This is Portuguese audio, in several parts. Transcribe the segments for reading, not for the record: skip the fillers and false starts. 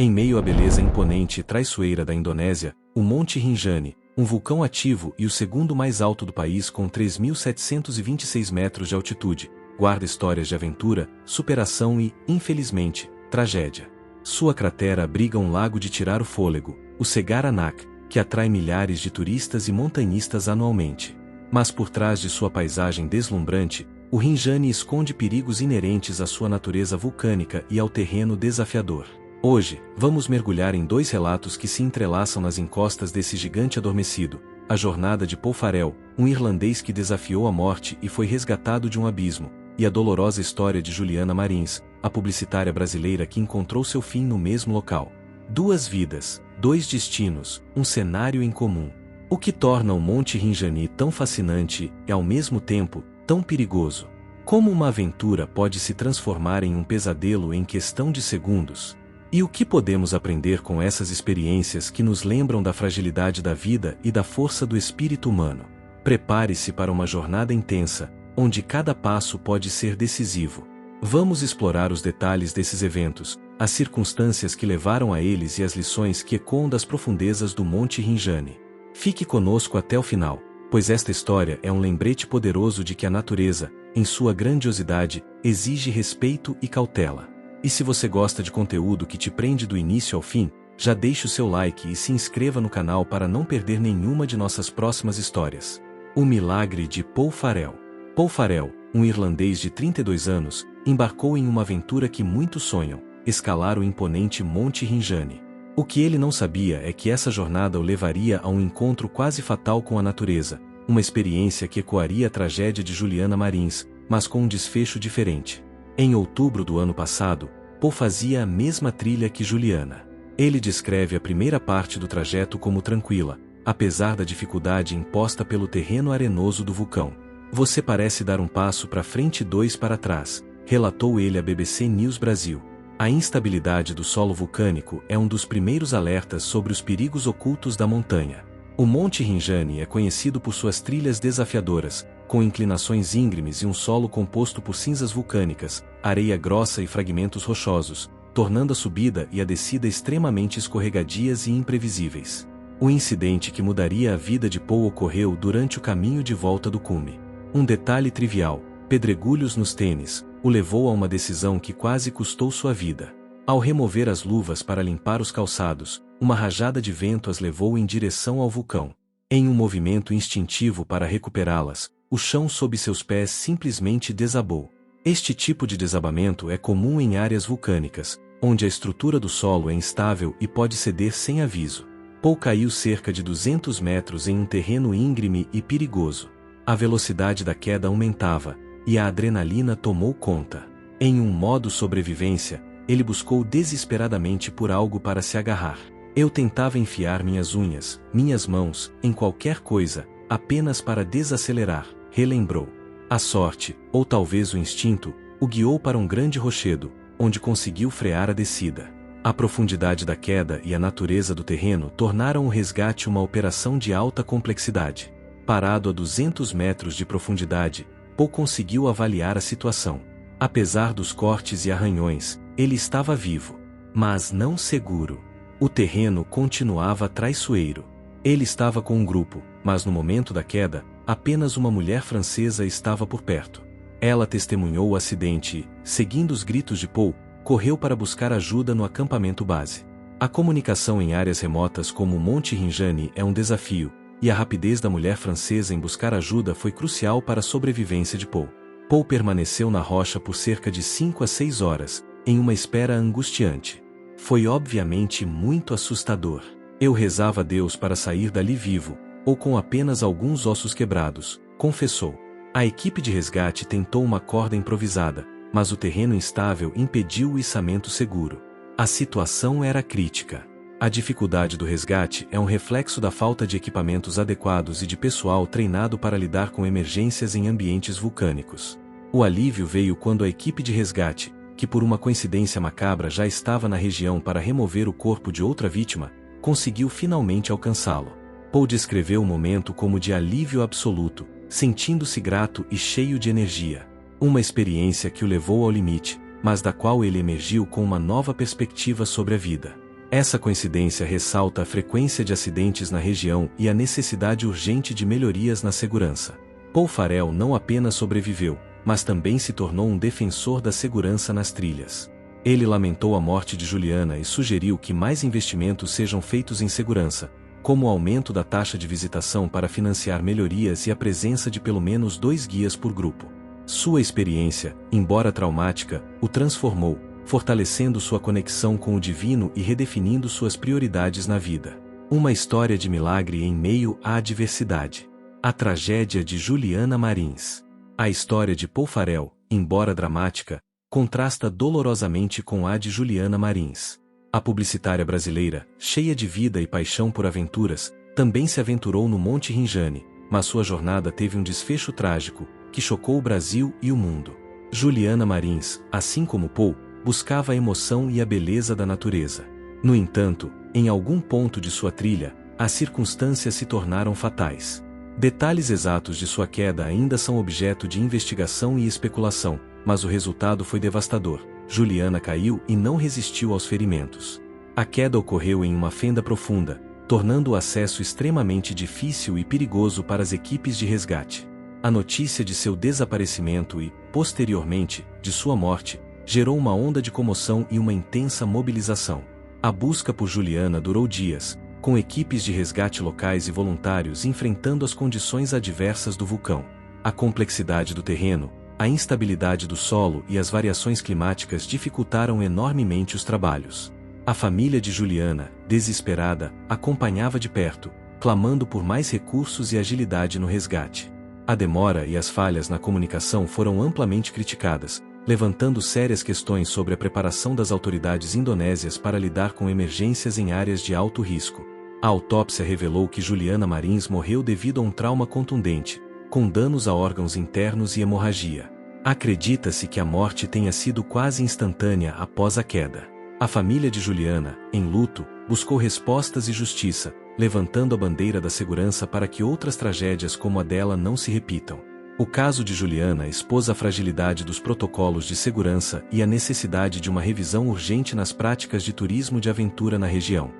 Em meio à beleza imponente e traiçoeira da Indonésia, o Monte Rinjani, um vulcão ativo e o segundo mais alto do país com 3.726 metros de altitude, guarda histórias de aventura, superação e, infelizmente, tragédia. Sua cratera abriga um lago de tirar o fôlego, o Segaranak, que atrai milhares de turistas e montanhistas anualmente. Mas por trás de sua paisagem deslumbrante, o Rinjani esconde perigos inerentes à sua natureza vulcânica e ao terreno desafiador. Hoje, vamos mergulhar em dois relatos que se entrelaçam nas encostas desse gigante adormecido: a jornada de Paul Farrell, um irlandês que desafiou a morte e foi resgatado de um abismo, e a dolorosa história de Juliana Marins, a publicitária brasileira que encontrou seu fim no mesmo local. Duas vidas, dois destinos, um cenário em comum. O que torna o Monte Rinjani tão fascinante e, ao mesmo tempo, tão perigoso? Como uma aventura pode se transformar em um pesadelo em questão de segundos? E o que podemos aprender com essas experiências que nos lembram da fragilidade da vida e da força do espírito humano? Prepare-se para uma jornada intensa, onde cada passo pode ser decisivo. Vamos explorar os detalhes desses eventos, as circunstâncias que levaram a eles e as lições que ecoam das profundezas do Monte Rinjani. Fique conosco até o final, pois esta história é um lembrete poderoso de que a natureza, em sua grandiosidade, exige respeito e cautela. E se você gosta de conteúdo que te prende do início ao fim, já deixe o seu like e se inscreva no canal para não perder nenhuma de nossas próximas histórias. O milagre de Paul Farrell. Paul Farrell, um irlandês de 32 anos, embarcou em uma aventura que muitos sonham: escalar o imponente Monte Rinjani. O que ele não sabia é que essa jornada o levaria a um encontro quase fatal com a natureza, uma experiência que ecoaria a tragédia de Juliana Marins, mas com um desfecho diferente. Em outubro do ano passado, Paul fazia a mesma trilha que Juliana. Ele descreve a primeira parte do trajeto como tranquila, apesar da dificuldade imposta pelo terreno arenoso do vulcão. "Você parece dar um passo para frente e dois para trás", relatou ele à BBC News Brasil. A instabilidade do solo vulcânico é um dos primeiros alertas sobre os perigos ocultos da montanha. O Monte Rinjani é conhecido por suas trilhas desafiadoras, com inclinações íngremes e um solo composto por cinzas vulcânicas, areia grossa e fragmentos rochosos, tornando a subida e a descida extremamente escorregadias e imprevisíveis. O incidente que mudaria a vida de Paul ocorreu durante o caminho de volta do cume. Um detalhe trivial, pedregulhos nos tênis, o levou a uma decisão que quase custou sua vida. Ao remover as luvas para limpar os calçados, uma rajada de vento as levou em direção ao vulcão. Em um movimento instintivo para recuperá-las, o chão sob seus pés simplesmente desabou. Este tipo de desabamento é comum em áreas vulcânicas, onde a estrutura do solo é instável e pode ceder sem aviso. Paul caiu cerca de 200 metros em um terreno íngreme e perigoso. A velocidade da queda aumentava, e a adrenalina tomou conta. Em um modo sobrevivência, ele buscou desesperadamente por algo para se agarrar. "Eu tentava enfiar minhas unhas, minhas mãos, em qualquer coisa, apenas para desacelerar", relembrou. A sorte, ou talvez o instinto, o guiou para um grande rochedo, onde conseguiu frear a descida. A profundidade da queda e a natureza do terreno tornaram o resgate uma operação de alta complexidade. Parado a 200 metros de profundidade, Paul conseguiu avaliar a situação. Apesar dos cortes e arranhões, ele estava vivo, mas não seguro. O terreno continuava traiçoeiro. Ele estava com um grupo, mas no momento da queda, apenas uma mulher francesa estava por perto. Ela testemunhou o acidente e, seguindo os gritos de Paul, correu para buscar ajuda no acampamento base. A comunicação em áreas remotas como o Monte Rinjani é um desafio, e a rapidez da mulher francesa em buscar ajuda foi crucial para a sobrevivência de Paul. Paul permaneceu na rocha por cerca de 5 a 6 horas, em uma espera angustiante. Foi obviamente muito assustador. "Eu rezava a Deus para sair dali vivo, ou com apenas alguns ossos quebrados", confessou. A equipe de resgate tentou uma corda improvisada, mas o terreno instável impediu o içamento seguro. A situação era crítica. A dificuldade do resgate é um reflexo da falta de equipamentos adequados e de pessoal treinado para lidar com emergências em ambientes vulcânicos. O alívio veio quando a equipe de resgate, que por uma coincidência macabra já estava na região para remover o corpo de outra vítima, conseguiu finalmente alcançá-lo. Paul descreveu o momento como de alívio absoluto, sentindo-se grato e cheio de energia. Uma experiência que o levou ao limite, mas da qual ele emergiu com uma nova perspectiva sobre a vida. Essa coincidência ressalta a frequência de acidentes na região e a necessidade urgente de melhorias na segurança. Paul Farrell não apenas sobreviveu, mas também se tornou um defensor da segurança nas trilhas. Ele lamentou a morte de Juliana e sugeriu que mais investimentos sejam feitos em segurança, como o aumento da taxa de visitação para financiar melhorias e a presença de pelo menos 2 guias por grupo. Sua experiência, embora traumática, o transformou, fortalecendo sua conexão com o divino e redefinindo suas prioridades na vida. Uma história de milagre em meio à adversidade. A tragédia de Juliana Marins. A história de Paul Farrell, embora dramática, contrasta dolorosamente com a de Juliana Marins. A publicitária brasileira, cheia de vida e paixão por aventuras, também se aventurou no Monte Rinjani, mas sua jornada teve um desfecho trágico, que chocou o Brasil e o mundo. Juliana Marins, assim como Paul, buscava a emoção e a beleza da natureza. No entanto, em algum ponto de sua trilha, as circunstâncias se tornaram fatais. Detalhes exatos de sua queda ainda são objeto de investigação e especulação, mas o resultado foi devastador. Juliana caiu e não resistiu aos ferimentos. A queda ocorreu em uma fenda profunda, tornando o acesso extremamente difícil e perigoso para as equipes de resgate. A notícia de seu desaparecimento e, posteriormente, de sua morte, gerou uma onda de comoção e uma intensa mobilização. A busca por Juliana durou dias, com equipes de resgate locais e voluntários enfrentando as condições adversas do vulcão. A complexidade do terreno, a instabilidade do solo e as variações climáticas dificultaram enormemente os trabalhos. A família de Juliana, desesperada, acompanhava de perto, clamando por mais recursos e agilidade no resgate. A demora e as falhas na comunicação foram amplamente criticadas, levantando sérias questões sobre a preparação das autoridades indonésias para lidar com emergências em áreas de alto risco. A autópsia revelou que Juliana Marins morreu devido a um trauma contundente, com danos a órgãos internos e hemorragia. Acredita-se que a morte tenha sido quase instantânea após a queda. A família de Juliana, em luto, buscou respostas e justiça, levantando a bandeira da segurança para que outras tragédias como a dela não se repitam. O caso de Juliana expôs a fragilidade dos protocolos de segurança e a necessidade de uma revisão urgente nas práticas de turismo de aventura na região.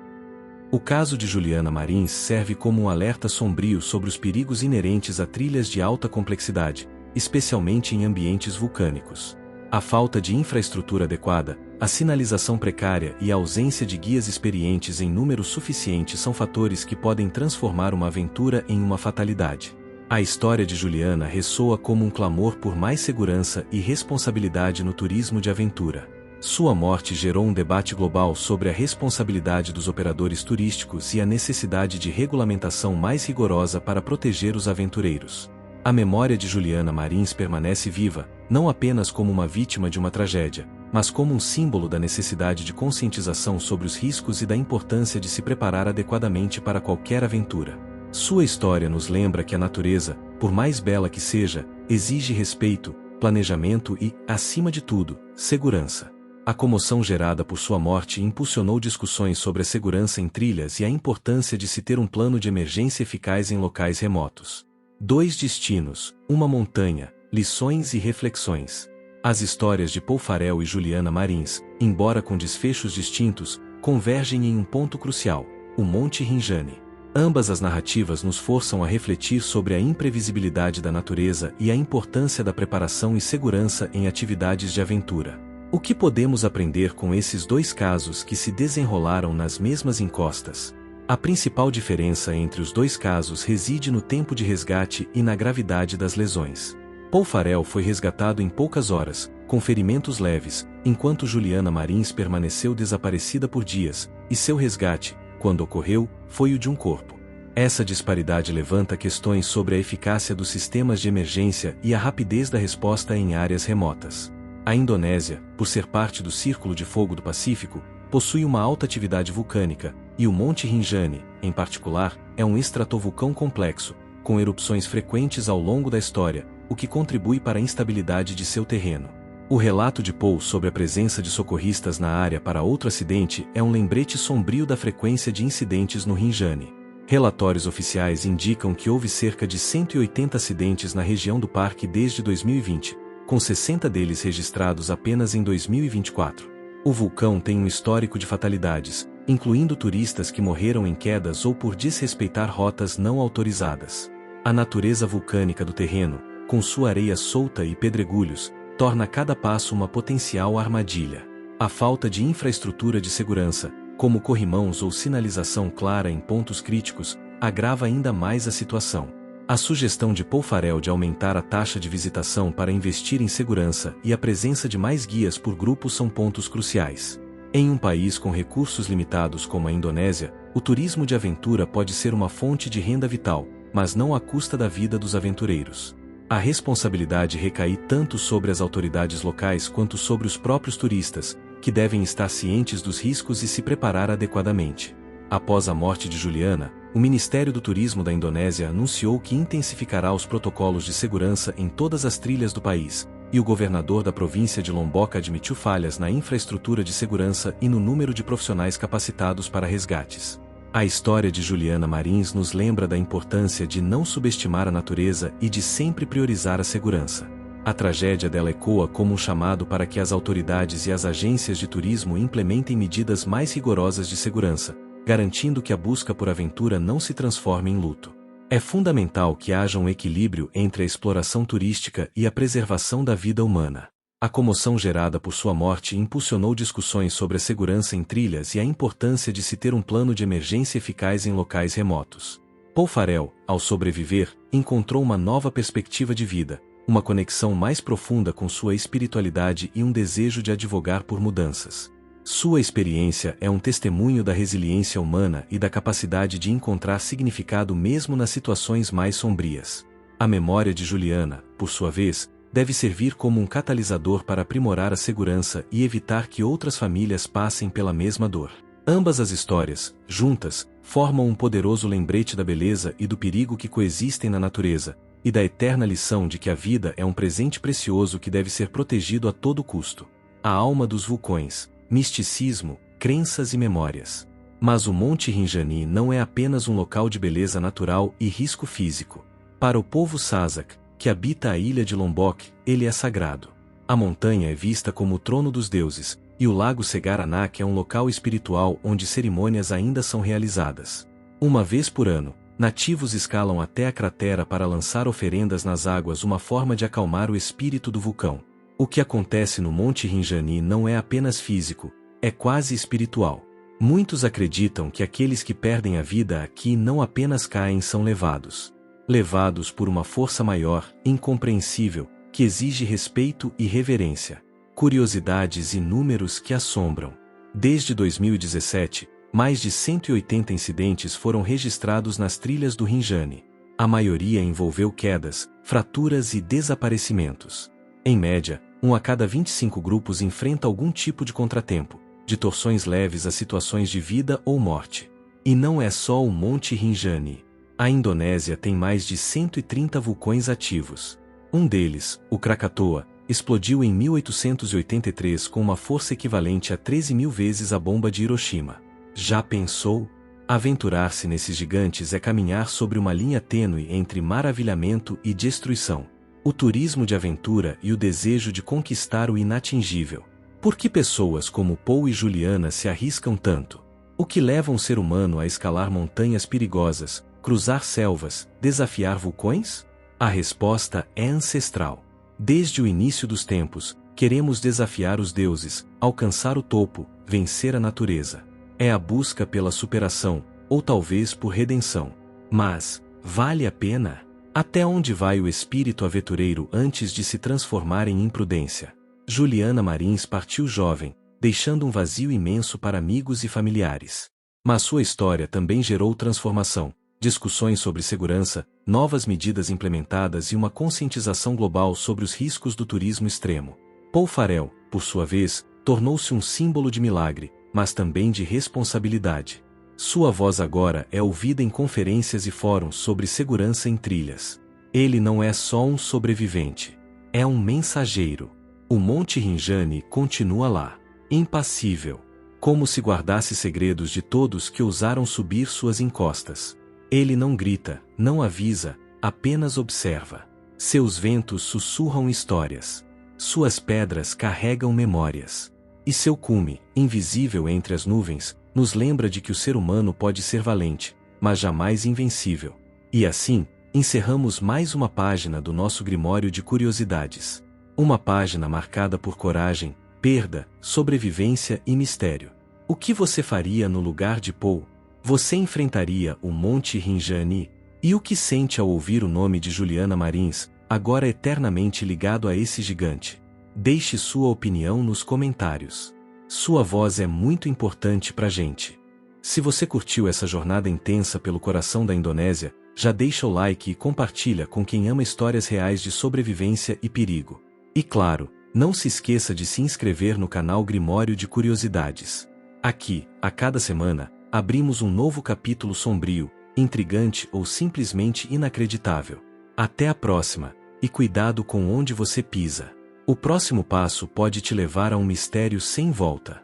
O caso de Juliana Marins serve como um alerta sombrio sobre os perigos inerentes a trilhas de alta complexidade, especialmente em ambientes vulcânicos. A falta de infraestrutura adequada, a sinalização precária e a ausência de guias experientes em número suficiente são fatores que podem transformar uma aventura em uma fatalidade. A história de Juliana ressoa como um clamor por mais segurança e responsabilidade no turismo de aventura. Sua morte gerou um debate global sobre a responsabilidade dos operadores turísticos e a necessidade de regulamentação mais rigorosa para proteger os aventureiros. A memória de Juliana Marins permanece viva, não apenas como uma vítima de uma tragédia, mas como um símbolo da necessidade de conscientização sobre os riscos e da importância de se preparar adequadamente para qualquer aventura. Sua história nos lembra que a natureza, por mais bela que seja, exige respeito, planejamento e, acima de tudo, segurança. A comoção gerada por sua morte impulsionou discussões sobre a segurança em trilhas e a importância de se ter um plano de emergência eficaz em locais remotos. 2 destinos, uma montanha, lições e reflexões. As histórias de Paul Farrell e Juliana Marins, embora com desfechos distintos, convergem em um ponto crucial: o Monte Rinjani. Ambas as narrativas nos forçam a refletir sobre a imprevisibilidade da natureza e a importância da preparação e segurança em atividades de aventura. O que podemos aprender com esses 2 casos que se desenrolaram nas mesmas encostas? A principal diferença entre os 2 casos reside no tempo de resgate e na gravidade das lesões. Paul Farrell foi resgatado em poucas horas, com ferimentos leves, enquanto Juliana Marins permaneceu desaparecida por dias, e seu resgate, quando ocorreu, foi o de um corpo. Essa disparidade levanta questões sobre a eficácia dos sistemas de emergência e a rapidez da resposta em áreas remotas. A Indonésia, por ser parte do Círculo de Fogo do Pacífico, possui uma alta atividade vulcânica, e o Monte Rinjani, em particular, é um estratovulcão complexo, com erupções frequentes ao longo da história, o que contribui para a instabilidade de seu terreno. O relato de Paul sobre a presença de socorristas na área para outro acidente é um lembrete sombrio da frequência de incidentes no Rinjani. Relatórios oficiais indicam que houve cerca de 180 acidentes na região do parque desde 2020, com 60 deles registrados apenas em 2024. O vulcão tem um histórico de fatalidades, incluindo turistas que morreram em quedas ou por desrespeitar rotas não autorizadas. A natureza vulcânica do terreno, com sua areia solta e pedregulhos, torna cada passo uma potencial armadilha. A falta de infraestrutura de segurança, como corrimãos ou sinalização clara em pontos críticos, agrava ainda mais a situação. A sugestão de Paul Farrell de aumentar a taxa de visitação para investir em segurança e a presença de mais guias por grupo são pontos cruciais. Em um país com recursos limitados como a Indonésia, o turismo de aventura pode ser uma fonte de renda vital, mas não à custa da vida dos aventureiros. A responsabilidade recai tanto sobre as autoridades locais quanto sobre os próprios turistas, que devem estar cientes dos riscos e se preparar adequadamente. Após a morte de Juliana, o Ministério do Turismo da Indonésia anunciou que intensificará os protocolos de segurança em todas as trilhas do país, e o governador da província de Lombok admitiu falhas na infraestrutura de segurança e no número de profissionais capacitados para resgates. A história de Juliana Marins nos lembra da importância de não subestimar a natureza e de sempre priorizar a segurança. A tragédia dela ecoa como um chamado para que as autoridades e as agências de turismo implementem medidas mais rigorosas de segurança, garantindo que a busca por aventura não se transforme em luto. É fundamental que haja um equilíbrio entre a exploração turística e a preservação da vida humana. A comoção gerada por sua morte impulsionou discussões sobre a segurança em trilhas e a importância de se ter um plano de emergência eficaz em locais remotos. Paul Farrell, ao sobreviver, encontrou uma nova perspectiva de vida, uma conexão mais profunda com sua espiritualidade e um desejo de advogar por mudanças. Sua experiência é um testemunho da resiliência humana e da capacidade de encontrar significado mesmo nas situações mais sombrias. A memória de Juliana, por sua vez, deve servir como um catalisador para aprimorar a segurança e evitar que outras famílias passem pela mesma dor. Ambas as histórias, juntas, formam um poderoso lembrete da beleza e do perigo que coexistem na natureza, e da eterna lição de que a vida é um presente precioso que deve ser protegido a todo custo. A alma dos vulcões, misticismo, crenças e memórias. Mas o Monte Rinjani não é apenas um local de beleza natural e risco físico. Para o povo Sasak, que habita a ilha de Lombok, ele é sagrado. A montanha é vista como o trono dos deuses, e o lago Segaranak é um local espiritual onde cerimônias ainda são realizadas. Uma vez por ano, nativos escalam até a cratera para lançar oferendas nas águas, uma forma de acalmar o espírito do vulcão. O que acontece no Monte Rinjani não é apenas físico, é quase espiritual. Muitos acreditam que aqueles que perdem a vida aqui não apenas caem, são levados por uma força maior, incompreensível, que exige respeito e reverência. Curiosidades e números que assombram. Desde 2017, mais de 180 incidentes foram registrados nas trilhas do Rinjani. A maioria envolveu quedas, fraturas e desaparecimentos. Em média, 1 a cada 25 grupos enfrenta algum tipo de contratempo, de torções leves a situações de vida ou morte. E não é só o Monte Rinjani. A Indonésia tem mais de 130 vulcões ativos. Um deles, o Krakatoa, explodiu em 1883 com uma força equivalente a 13.000 vezes a bomba de Hiroshima. Já pensou? Aventurar-se nesses gigantes é caminhar sobre uma linha tênue entre maravilhamento e destruição. O turismo de aventura e o desejo de conquistar o inatingível. Por que pessoas como Paul e Juliana se arriscam tanto? O que leva um ser humano a escalar montanhas perigosas, cruzar selvas, desafiar vulcões? A resposta é ancestral. Desde o início dos tempos, queremos desafiar os deuses, alcançar o topo, vencer a natureza. É a busca pela superação, ou talvez por redenção. Mas, vale a pena? Até onde vai o espírito aventureiro antes de se transformar em imprudência? Juliana Marins partiu jovem, deixando um vazio imenso para amigos e familiares. Mas sua história também gerou transformação, discussões sobre segurança, novas medidas implementadas e uma conscientização global sobre os riscos do turismo extremo. Paul Farrell, por sua vez, tornou-se um símbolo de milagre, mas também de responsabilidade. Sua voz agora é ouvida em conferências e fóruns sobre segurança em trilhas. Ele não é só um sobrevivente. É um mensageiro. O Monte Rinjani continua lá, impassível, como se guardasse segredos de todos que ousaram subir suas encostas. Ele não grita, não avisa, apenas observa. Seus ventos sussurram histórias. Suas pedras carregam memórias. E seu cume, invisível entre as nuvens, nos lembra de que o ser humano pode ser valente, mas jamais invencível. E assim, encerramos mais uma página do nosso Grimório de Curiosidades. Uma página marcada por coragem, perda, sobrevivência e mistério. O que você faria no lugar de Poe? Você enfrentaria o Monte Rinjani? E o que sente ao ouvir o nome de Juliana Marins, agora eternamente ligado a esse gigante? Deixe sua opinião nos comentários. Sua voz é muito importante pra gente. Se você curtiu essa jornada intensa pelo coração da Indonésia, já deixa o like e compartilha com quem ama histórias reais de sobrevivência e perigo. E claro, não se esqueça de se inscrever no canal Grimório de Curiosidades. Aqui, a cada semana, abrimos um novo capítulo sombrio, intrigante ou simplesmente inacreditável. Até a próxima, e cuidado com onde você pisa. O próximo passo pode te levar a um mistério sem volta.